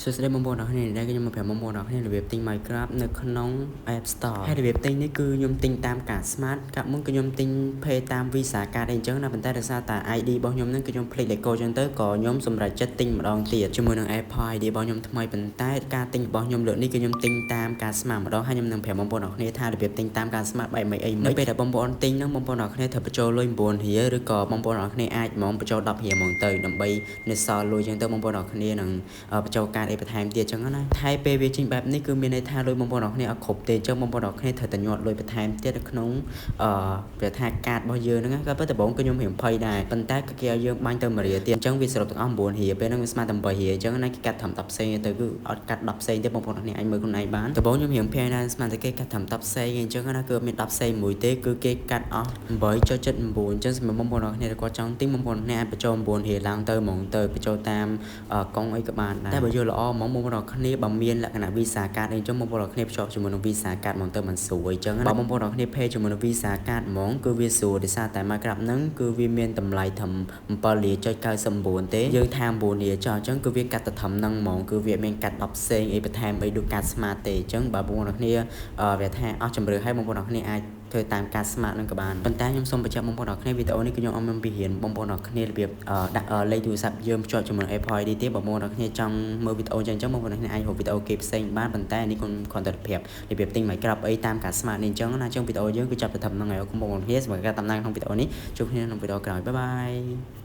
សួស្តីបងប្អូនអរគ្នាដែលខ្ញុំមកប្រាប់បងប្អូនអរគ្នារបៀបទិញ Minecraft នៅក្នុង App Store ហើយរបៀបទិញនេះគឺខ្ញុំទិញតាមការ Smart កាលមុនគឺខ្ញុំទិញ Pay តាម Visa Card អីអញ្ចឹងណាប៉ុន្តែដោយសារតែ ID របស់ខ្ញុំហ្នឹងគឺខ្ញុំភ្លេចលេខកូដអញ្ចឹងទៅក៏ខ្ញុំសម្រេចចិត្តទិញម្ដងទៀតជាមួយនឹង Apple ID របស់ខ្ញុំថ្មីប៉ុន្តែការទិញរបស់ខ្ញុំលើកនេះគឺខ្ញុំទិញតាមការ Smart ម្ដងហើយខ្ញុំនឹងប្រាប់បងប្អូនអរគ្នាថារបៀបទិញតាមការ Smart បែបម៉េចអីនៅពេលដែលបងប្អូនទិញហ្នឹងបងប្អូនអរគ្នាត្រូវបញ្ចូលលុយ9រៀលឬក៏បងប្អូនអរគ្នាអាចហ្មងបញ្ចូល10រៀលហ្មងទៅដើម្បីនៅសល់លុយអញ្ចឹងទៅបងប្អូនអរគ្នានឹងបញ្ចូលការអីបន្ថែមទៀតអញ្ចឹងណាហើយពេលវាចេញបែបនេះគឺមានន័យថាលុយបងប្អូនអរគ្នាអត់គ្រប់ទេអញ្ចឹងបងប្អូនអរគ្នាត្រូវតែញាត់លុយបន្ថែមទៀតនៅក្នុងវាថាកាតរបស់យើងហ្នឹងក៏ប៉ុន្តែដំបូងគឺខ្ញុំរៀងភ័យដែរប៉ុន្តែគេឲ្យយើងបាញ់ទៅ1រៀលទៀតអញ្ចឹងវាសរុបទាំងអស់9រៀលពេលហ្នឹងវាស្មើតែ8រៀលអញ្ចឹងណាគេកាត់ត្រឹម10ផ្សេងទៅគឺអត់កាត់10ផ្សេងទេបងប្អូនអរគ្នាអាចមើលខ្លួនឯងបានដំបូងខ្ញុំរៀងភ័យដែរស្មានតែគេកាត់ត្រឹម10ផ្សេងអញ្ចឹងណាគឺមាន10ផ្សេងមួយទេគឺគេកាត់អស់8.79អញ្ចឹងសម្រាប់បងប្អូនអរគ្នាដែលគាត់ចង់ទិញបងប្អូនអ្នកអាចបញ្ចូល9រៀលឡើងទៅហ្មងទៅបញ្ចូលតាមកង់អីក៏បានដែរតែបើយល់ល្អហ្មងបងប្អូនអរគ្នាបើមានលក្ខណៈ Visa Card អីចឹងបងប្អូនអរគ្នាភ្ជាប់ជាមួយនឹង Visa Card ហ្មងទៅមិនស្រួលអញ្ចឹងបើបងប្អូនអរគ្នា Pay ជាមួយនឹង Visa Card ហ្មងគឺវាស្រួលដោយសារតែ Minecraft ហ្នឹងគឺវាមានតម្លៃត្រឹម7.99ទេយើងថា9រៀលចុះអញ្ចឹងគឺវាកាត់ទៅត្រឹមហ្នឹងហ្មងគឺវាមានកាត់10ផ្សេងអីបន្ថែមអីដូចកាត់ Smart ទេអញ្ចឹងបើបងប្អូនអរគ្នាវាថាអស់ជម្រើសឲ្យបងប្អូនអរគ្នាអាចធ្វើតាមការ Smart នឹងក៏បានប៉ុន្តែខ្ញុំសូមបញ្ជាក់បងប្អូនអរគ្នាវីដេអូនេះគឺខ្ញុំអត់មានពីរៀនបងប្អូនអរគ្នារបៀបដាក់លេខទូរស័ព្ទយើងភ្ជាប់ជាមួយ Apple ID ទេបងប្អូនអរគ្នាចង់មើលវីដេអូចឹងបងប្អូនអរគ្នាអាចរកវីដេអូគេផ្សេងបានប៉ុន្តែនេះខ្ញុំគ្រាន់តែប្រាប់របៀបទិញ Minecraft អីតាមការ Smart នេះអញ្ចឹងណាចឹងវីដេអូយើងគឺចាប់ទៅត្រឹមហ្នឹងហើយអរគុណបងប្អូនគ្នាសម្រាប់ការតាមដានក្នុងវីដេអូនេះជួបគ្នាក្នុងវីដេអូក្រោយបាយបាយ